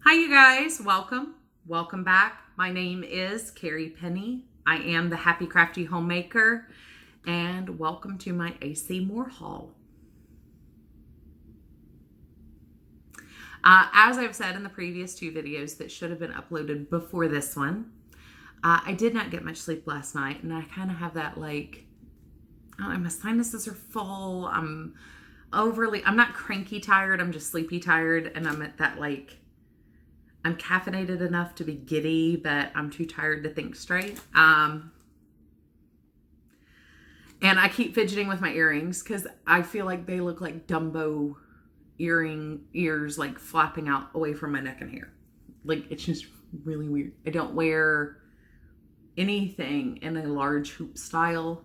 Hi, you guys. Welcome back. My name is Carrie Penny. I am the Happy Crafty Homemaker, and welcome to my AC Moore haul. As I've said in the previous two videos that should have been uploaded before this one, I did not get much sleep last night, and I kind of have that I don't know, my sinuses are full. I'm not cranky tired, I'm just sleepy tired, and I'm at that I'm caffeinated enough to be giddy, but I'm too tired to think straight. And I keep fidgeting with my earrings because I feel like they look like Dumbo ears like flapping out away from my neck and hair. It's just really weird. I don't wear anything in a large hoop style,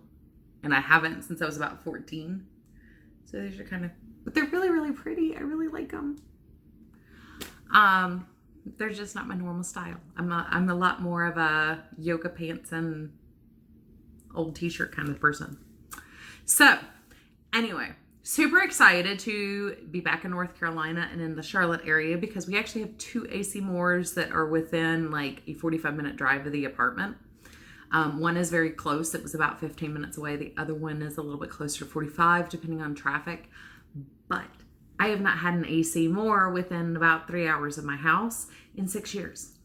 and I haven't since I was about 14. So these are but they're really, really pretty. I really like them. They're just not my normal style. I'm a lot more of a yoga pants and old t-shirt kind of person. So anyway, super excited to be back in North Carolina and in the Charlotte area because we actually have two AC Moores that are within a 45-minute drive of the apartment. One is very close. It was about 15 minutes away. The other one is a little bit closer, 45, depending on traffic. But I have not had an AC Moore within about 3 hours of my house in 6 years.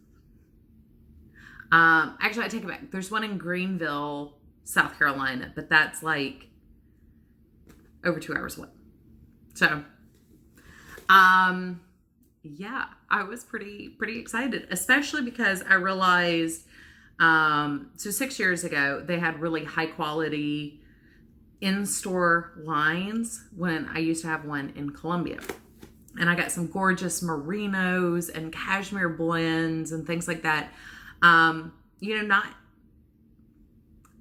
Actually, I take it back. There's one in Greenville, South Carolina, but that's over 2 hours away. So, yeah, I was pretty excited, especially because I realized, so 6 years ago, they had really high quality in-store lines when I used to have one in Columbia. And I got some gorgeous merinos and cashmere blends and things like that.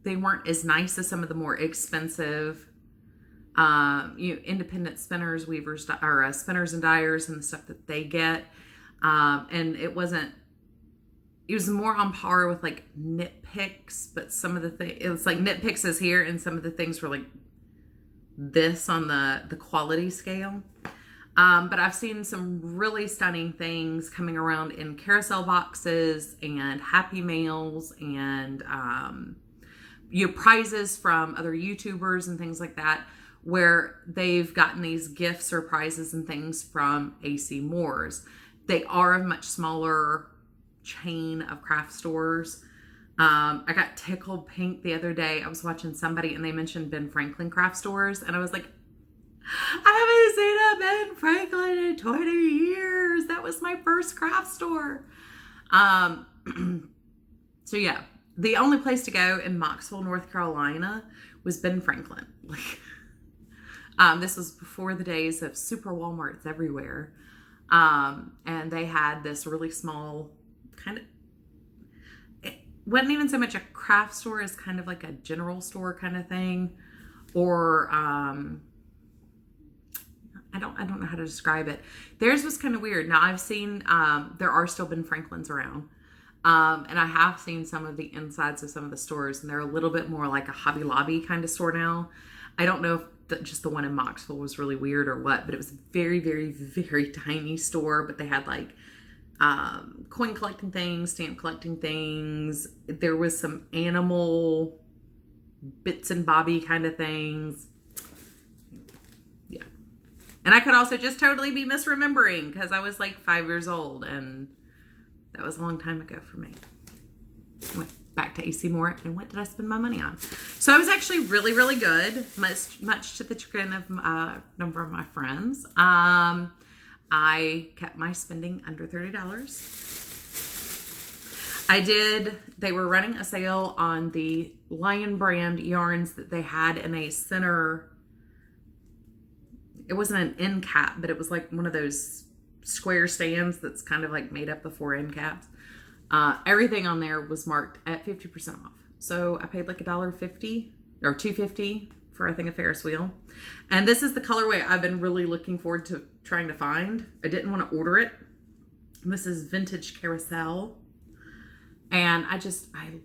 They weren't as nice as some of the more expensive, independent spinners, weavers, or spinners and dyers and the stuff that they get. And it was more on par with Knit Picks, but some of the things, it was Knit Picks is here, and some of the things were this on the quality scale. But I've seen some really stunning things coming around in carousel boxes and Happy Mails and prizes from other YouTubers and things like that, where they've gotten these gifts or prizes and things from AC Moores. They are a much smaller chain of craft stores. I got tickled pink the other day. I was watching somebody and they mentioned Ben Franklin craft stores, and I was like, I haven't seen a Ben Franklin in 20 years. That was my first craft store. So yeah, the only place to go in Mocksville, North Carolina was Ben Franklin. This was before the days of super Walmarts everywhere. And they had this really small it wasn't even so much a craft store as kind of like a general store kind of thing, or I don't know how to describe it. Theirs was kind of weird. Now I've seen there are still Ben Franklins around, and I have seen some of the insides of some of the stores, and they're a little bit more like a Hobby Lobby kind of store now. I don't know if just the one in Mocksville was really weird or what, but it was a very, very, very tiny store. But they had coin collecting things, stamp collecting things. There was some animal bits and bobby kind of things. Yeah. And I could also just totally be misremembering because I was 5 years old, and that was a long time ago for me. Went back to AC Moore, and what did I spend my money on? So I was actually really, really good, much to the chagrin of a number of my friends. I kept my spending under $30. They were running a sale on the Lion brand yarns that they had in a center. It wasn't an end cap, but it was one of those square stands that's kind of made up of 4 end caps. Everything on there was marked at 50% off. So I paid $1.50 or $2.50 for, I think, a Ferris wheel. And this is the colorway I've been really looking forward to trying to find. I didn't want to order it. This is Vintage Carousel. And I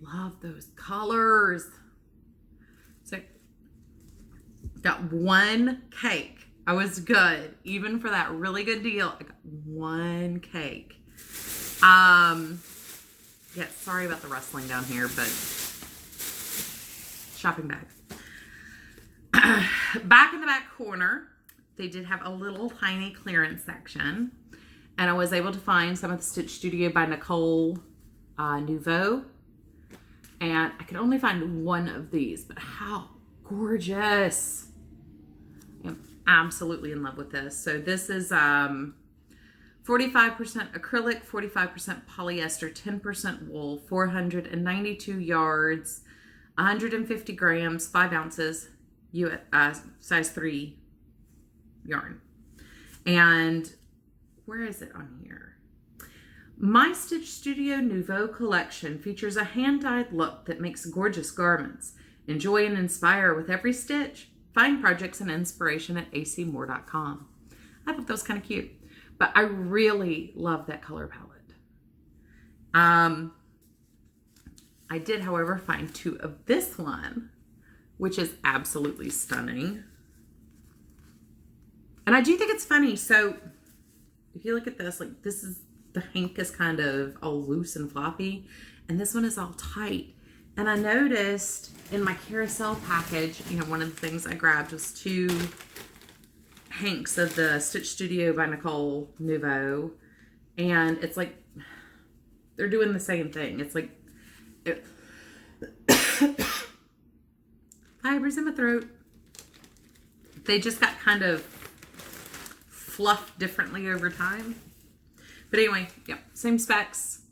love those colors. So got one cake. I was good. Even for that really good deal, I got one cake. Yeah, sorry about the rustling down here, but shopping bag. Back in the back corner, they did have a little tiny clearance section, and I was able to find some of the Stitch Studio by Nicole Nouveau, and I could only find one of these, but how gorgeous. I'm absolutely in love with this. So this is 45% acrylic, 45% polyester, 10% wool, 492 yards, 150 grams, 5 ounces, size 3 yarn. And where is it on here? My Stitch Studio Nouveau collection features a hand-dyed look that makes gorgeous garments. Enjoy and inspire with every stitch. Find projects and inspiration at acmoore.com. I thought that was kind of cute, but I really love that color palette. I did, however, find 2 of this one, which is absolutely stunning. And I do think it's funny. So if you look at this, like this is, the hank is kind of all loose and floppy, and this one is all tight. And I noticed in my carousel package, you know, one of the things I grabbed was 2 hanks of the Stitch Studio by Nicole Nouveau. And it's like, they're doing the same thing. It's like, fibers in my throat. They just got kind of fluffed differently over time. But anyway, yeah, same specs.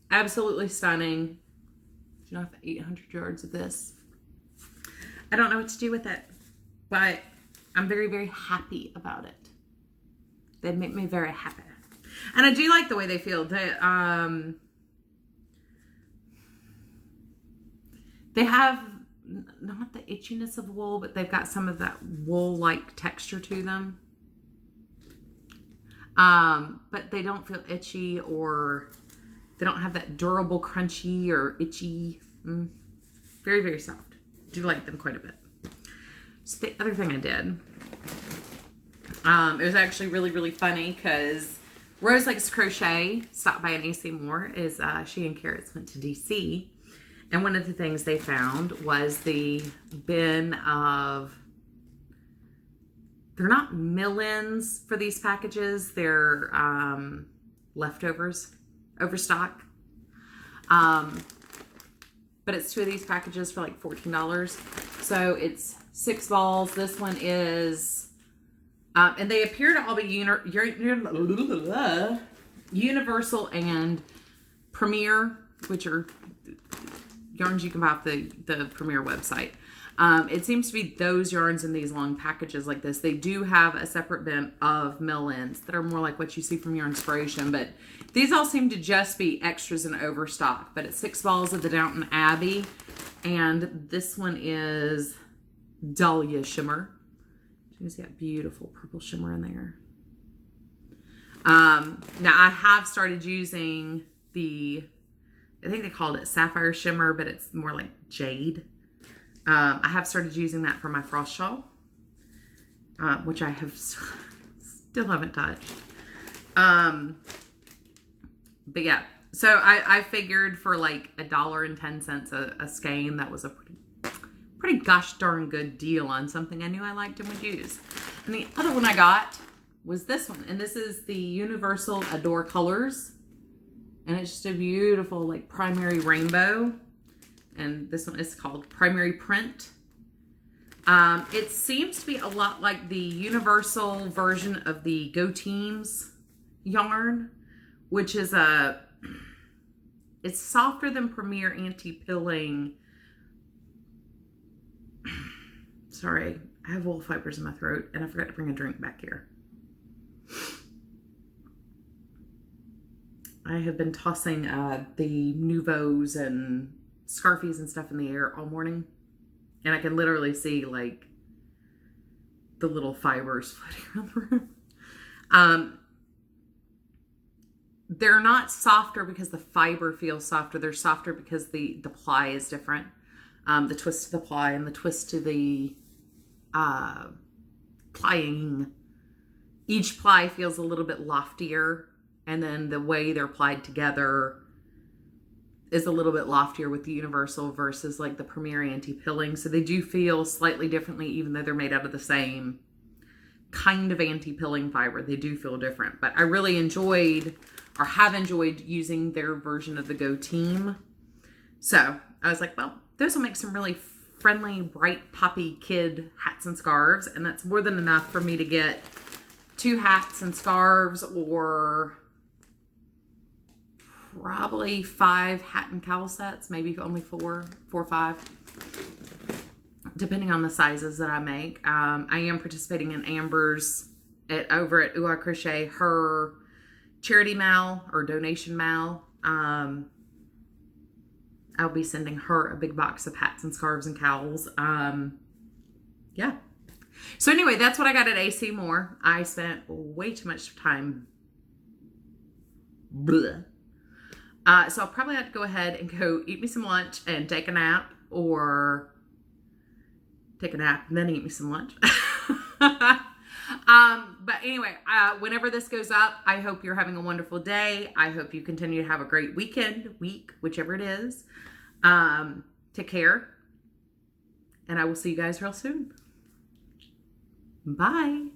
Absolutely stunning. You know, I have 800 yards of this. I don't know what to do with it, but I'm very, very happy about it. They make me very happy. And I do like the way they feel. They have not the itchiness of wool, but they've got some of that wool-like texture to them. But they don't feel itchy, or they don't have that durable, crunchy, or itchy. Very, very soft. Do like them quite a bit. So the other thing I did, it was actually really, really funny because Rose Likes Crochet stopped by an AC Moore. She and Carrots went to DC, and one of the things they found was the bin of, they're not mill-ins for these packages. They're leftovers, overstock. But it's 2 of these packages for like $14. So it's 6 balls. This one is, and they appear to all be Universal and Premier, which are yarns you can buy off the Premier website. It seems to be those yarns in these long packages like this. They do have a separate bin of mill-ins that are more like what you see from Yarnspiration, but these all seem to just be extras and overstock. But it's 6 balls of the Downton Abbey, and this one is Dahlia Shimmer. You can see that beautiful purple shimmer in there. Now I have started using I think they called it Sapphire Shimmer, but it's more like jade. I have started using that for my frost shawl, which I have still haven't touched. But yeah, so I figured for like $1.10 a skein, that was a pretty gosh darn good deal on something I knew I liked and would use. And the other one I got was this one, and this is the Universal Adore Colors, and it's just a beautiful like primary rainbow. And this one is called Primary Print. It seems to be a lot like the Universal version of the Go Teams yarn, which is it's softer than Premier Anti-Pilling. Sorry, I have wool fibers in my throat, and I forgot to bring a drink back here. I have been tossing the Nouveaux and Scarfies and stuff in the air all morning, and I can literally see like the little fibers floating around the room. They're not softer because the fiber feels softer. They're softer because the ply is different. The twist to the ply and the twist to the plying. Each ply feels a little bit loftier And then the way they're applied together is a little bit loftier with the Universal versus like the Premier anti-pilling. So they do feel slightly differently, even though they're made out of the same kind of anti-pilling fiber. They do feel different. But I really enjoyed, or have enjoyed, using their version of the Go Team. So I was like, well, those will make some really friendly, bright, poppy kid hats and scarves. And that's more than enough for me to get 2 hats and scarves, or probably 5 hat and cowl sets, maybe only 4 or 5, depending on the sizes that I make. I am participating in Amber's over at Ooh I Crochet, her charity mail or donation mail. I'll be sending her a big box of hats and scarves and cowls. Yeah. So anyway, that's what I got at AC Moore. I spent way too much time. Bleh. So I'll probably have to go ahead and go eat me some lunch and take a nap, or take a nap and then eat me some lunch. But anyway, whenever this goes up, I hope you're having a wonderful day. I hope you continue to have a great week, whichever it is. Take care, and I will see you guys real soon. Bye.